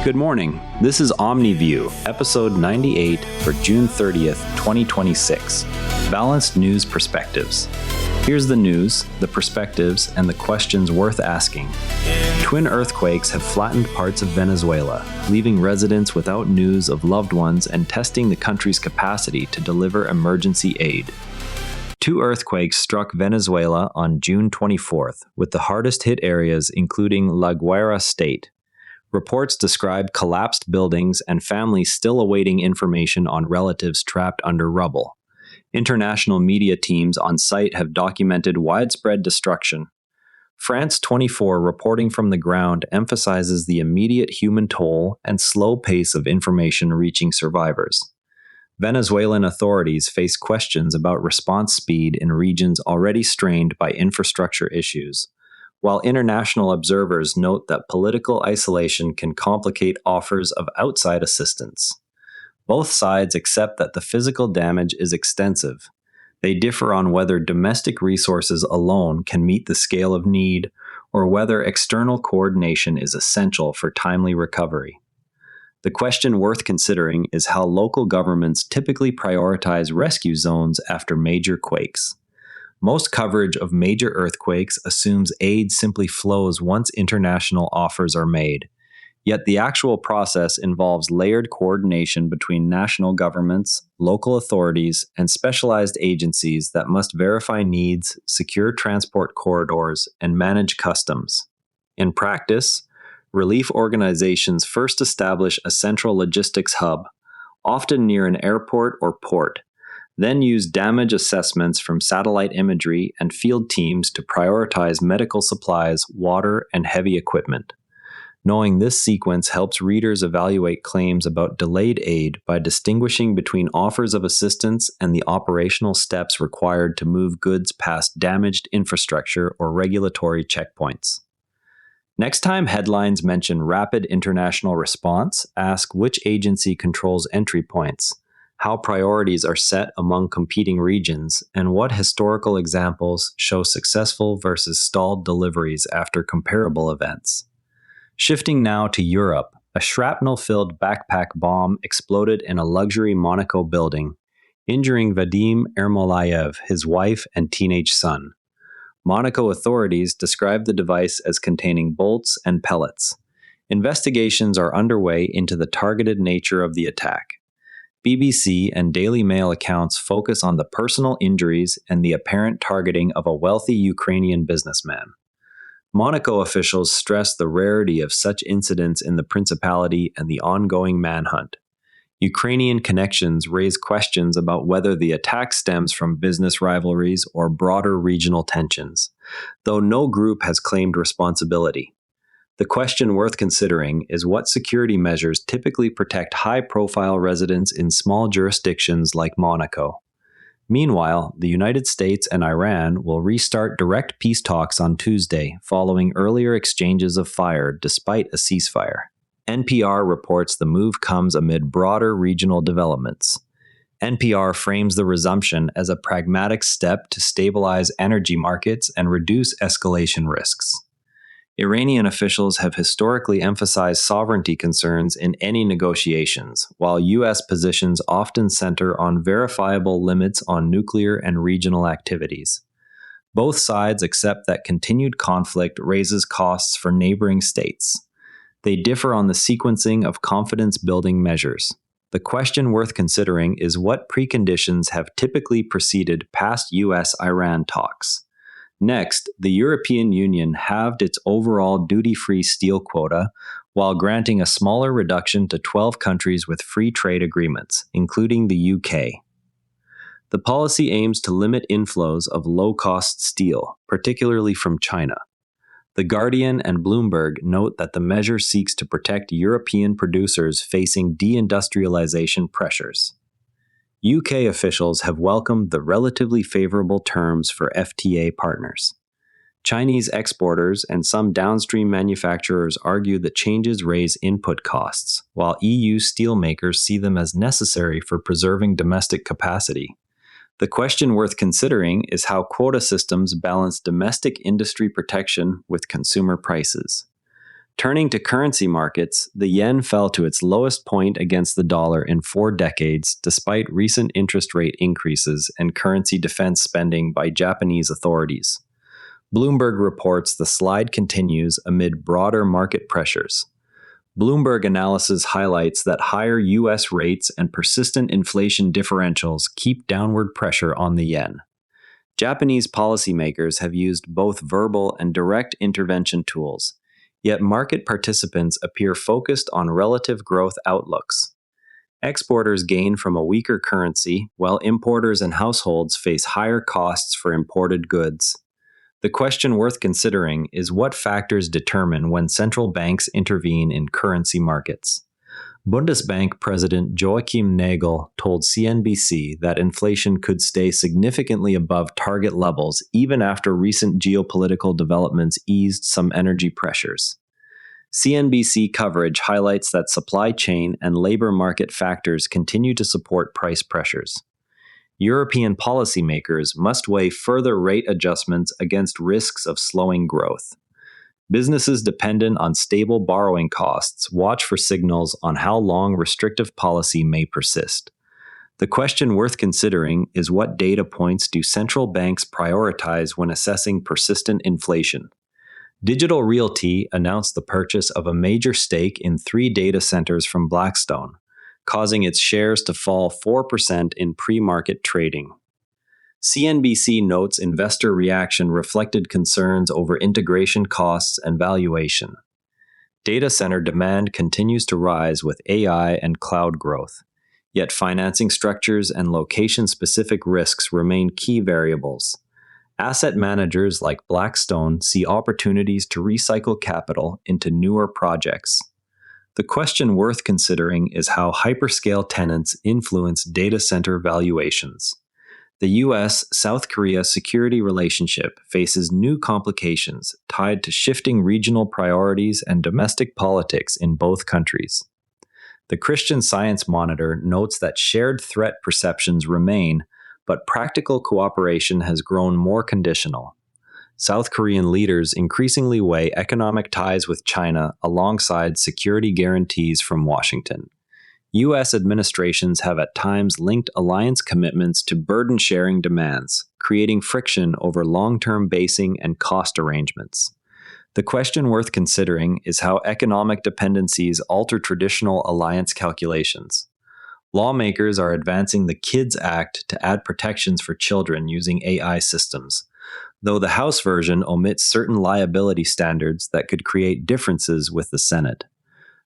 Good morning. This is Omni View, episode 98 for June 30th, 2026. Balanced news perspectives. Here's the news, the perspectives, and the questions worth asking. Twin earthquakes have flattened parts of Venezuela, leaving residents without news of loved ones and testing the country's capacity to deliver emergency aid. Two earthquakes struck Venezuela on June 24th, with the hardest hit areas including La Guaira state. Reports describe collapsed buildings and families still awaiting information on relatives trapped under rubble. International media teams on site have documented widespread destruction. France 24 reporting from the ground emphasizes the immediate human toll and slow pace of information reaching survivors. Venezuelan authorities face questions about response speed in regions already strained by infrastructure issues, while international observers note that political isolation can complicate offers of outside assistance. Both sides accept that the physical damage is extensive. They differ on whether domestic resources alone can meet the scale of need, or whether external coordination is essential for timely recovery. The question worth considering is how local governments typically prioritize rescue zones after major quakes. Most coverage of major earthquakes assumes aid simply flows once international offers are made. Yet the actual process involves layered coordination between national governments, local authorities, and specialized agencies that must verify needs, secure transport corridors, and manage customs. In practice, relief organizations first establish a central logistics hub, often near an airport or port, then use damage assessments from satellite imagery and field teams to prioritize medical supplies, water, and heavy equipment. Knowing this sequence helps readers evaluate claims about delayed aid by distinguishing between offers of assistance and the operational steps required to move goods past damaged infrastructure or regulatory checkpoints. Next time headlines mention rapid international response, ask which agency controls entry points, how priorities are set among competing regions, and what historical examples show successful versus stalled deliveries after comparable events. Shifting now to Europe, a shrapnel-filled backpack bomb exploded in a luxury Monaco building, injuring Vadim Ermolayev, his wife, and teenage son. Monaco authorities described the device as containing bolts and pellets. Investigations are underway into the targeted nature of the attack. BBC and Daily Mail accounts focus on the personal injuries and the apparent targeting of a wealthy Ukrainian businessman. Monaco officials stress the rarity of such incidents in the principality and the ongoing manhunt. Ukrainian connections raise questions about whether the attack stems from business rivalries or broader regional tensions, though no group has claimed responsibility. The question worth considering is what security measures typically protect high-profile residents in small jurisdictions like Monaco. Meanwhile, the United States and Iran will restart direct peace talks on Tuesday following earlier exchanges of fire despite a ceasefire. NPR reports the move comes amid broader regional developments. NPR frames the resumption as a pragmatic step to stabilize energy markets and reduce escalation risks. Iranian officials have historically emphasized sovereignty concerns in any negotiations, while U.S. positions often center on verifiable limits on nuclear and regional activities. Both sides accept that continued conflict raises costs for neighboring states. They differ on the sequencing of confidence-building measures. The question worth considering is what preconditions have typically preceded past U.S.-Iran talks. Next, the European Union halved its overall duty-free steel quota, while granting a smaller reduction to 12 countries with free trade agreements, including the UK. The policy aims to limit inflows of low-cost steel, particularly from China. The Guardian and Bloomberg note that the measure seeks to protect European producers facing deindustrialization pressures. UK officials have welcomed the relatively favorable terms for FTA partners. Chinese exporters and some downstream manufacturers argue that changes raise input costs, while EU steelmakers see them as necessary for preserving domestic capacity. The question worth considering is how quota systems balance domestic industry protection with consumer prices. Turning to currency markets, the yen fell to its lowest point against the dollar in 4 decades despite recent interest rate increases and currency defense spending by Japanese authorities. Bloomberg reports the slide continues amid broader market pressures. Bloomberg analysis highlights that higher U.S. rates and persistent inflation differentials keep downward pressure on the yen. Japanese policymakers have used both verbal and direct intervention tools, yet market participants appear focused on relative growth outlooks. Exporters gain from a weaker currency, while importers and households face higher costs for imported goods. The question worth considering is what factors determine when central banks intervene in currency markets. Bundesbank President Joachim Nagel told CNBC that inflation could stay significantly above target levels even after recent geopolitical developments eased some energy pressures. CNBC coverage highlights that supply chain and labor market factors continue to support price pressures. European policymakers must weigh further rate adjustments against risks of slowing growth. Businesses dependent on stable borrowing costs watch for signals on how long restrictive policy may persist. The question worth considering is what data points do central banks prioritize when assessing persistent inflation? Digital Realty announced the purchase of a major stake in 3 data centers from Blackstone, causing its shares to fall 4% in pre-market trading. CNBC notes investor reaction reflected concerns over integration costs and valuation. Data center demand continues to rise with AI and cloud growth, yet financing structures and location-specific risks remain key variables. Asset managers like Blackstone see opportunities to recycle capital into newer projects. The question worth considering is how hyperscale tenants influence data center valuations. The U.S.-South Korea security relationship faces new complications tied to shifting regional priorities and domestic politics in both countries. The Christian Science Monitor notes that shared threat perceptions remain, but practical cooperation has grown more conditional. South Korean leaders increasingly weigh economic ties with China alongside security guarantees from Washington. U.S. administrations have at times linked alliance commitments to burden-sharing demands, creating friction over long-term basing and cost arrangements. The question worth considering is how economic dependencies alter traditional alliance calculations. Lawmakers are advancing the KIDS Act to add protections for children using AI systems, though the House version omits certain liability standards that could create differences with the Senate.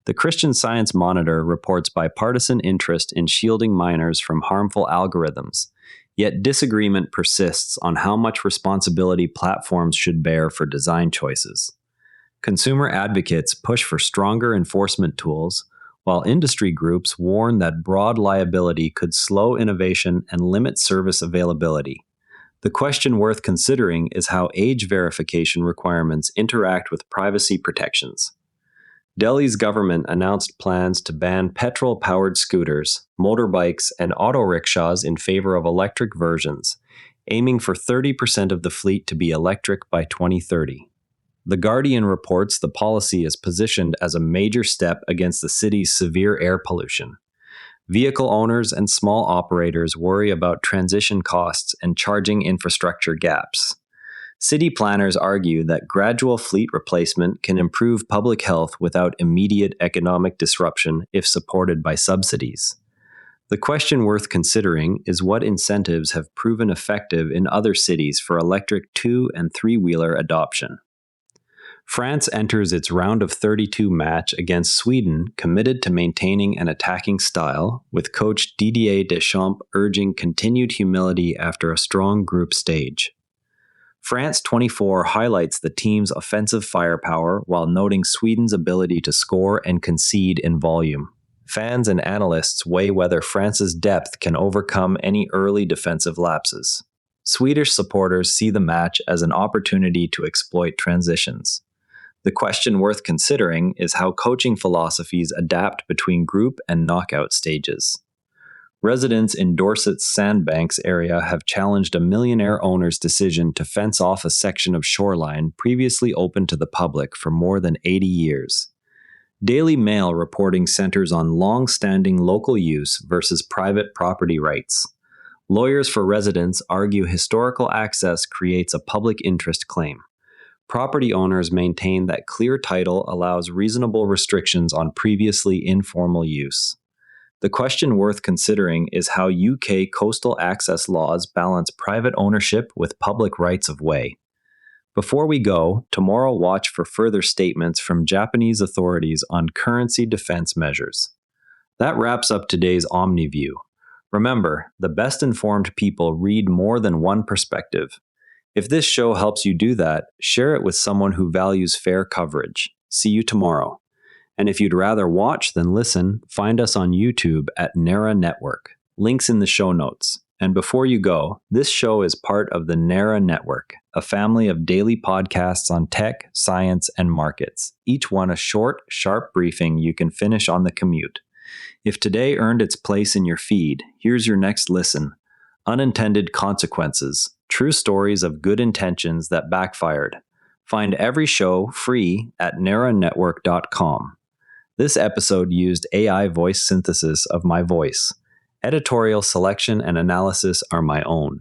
The Christian Science Monitor reports bipartisan interest in shielding minors from harmful algorithms, yet disagreement persists on how much responsibility platforms should bear for design choices. Consumer advocates push for stronger enforcement tools, while industry groups warn that broad liability could slow innovation and limit service availability. The question worth considering is how age verification requirements interact with privacy protections. Delhi's government announced plans to ban petrol-powered scooters, motorbikes, and auto rickshaws in favor of electric versions, aiming for 30% of the fleet to be electric by 2030. The Guardian reports the policy is positioned as a major step against the city's severe air pollution. Vehicle owners and small operators worry about transition costs and charging infrastructure gaps. City planners argue that gradual fleet replacement can improve public health without immediate economic disruption if supported by subsidies. The question worth considering is what incentives have proven effective in other cities for electric 2- and 3-wheeler adoption. France enters its round of 32 match against Sweden, committed to maintaining an attacking style, with coach Didier Deschamps urging continued humility after a strong group stage. France 24 highlights the team's offensive firepower while noting Sweden's ability to score and concede in volume. Fans and analysts weigh whether France's depth can overcome any early defensive lapses. Swedish supporters see the match as an opportunity to exploit transitions. The question worth considering is how coaching philosophies adapt between group and knockout stages. Residents in Dorset's Sandbanks area have challenged a millionaire owner's decision to fence off a section of shoreline previously open to the public for more than 80 years. Daily Mail reporting centers on long-standing local use versus private property rights. Lawyers for residents argue historical access creates a public interest claim. Property owners maintain that clear title allows reasonable restrictions on previously informal use. The question worth considering is how UK coastal access laws balance private ownership with public rights of way. Before we go, tomorrow watch for further statements from Japanese authorities on currency defense measures. That wraps up today's Omni View. Remember, the best informed people read more than one perspective. If this show helps you do that, share it with someone who values fair coverage. See you tomorrow. And if you'd rather watch than listen, find us on YouTube at NARA Network. Links in the show notes. And before you go, this show is part of the NARA Network, a family of daily podcasts on tech, science, and markets, each one a short, sharp briefing you can finish on the commute. If today earned its place in your feed, here's your next listen. Unintended Consequences, True Stories of Good Intentions That Backfired. Find every show free at naranetwork.com. This episode used AI voice synthesis of my voice. Editorial selection and analysis are my own.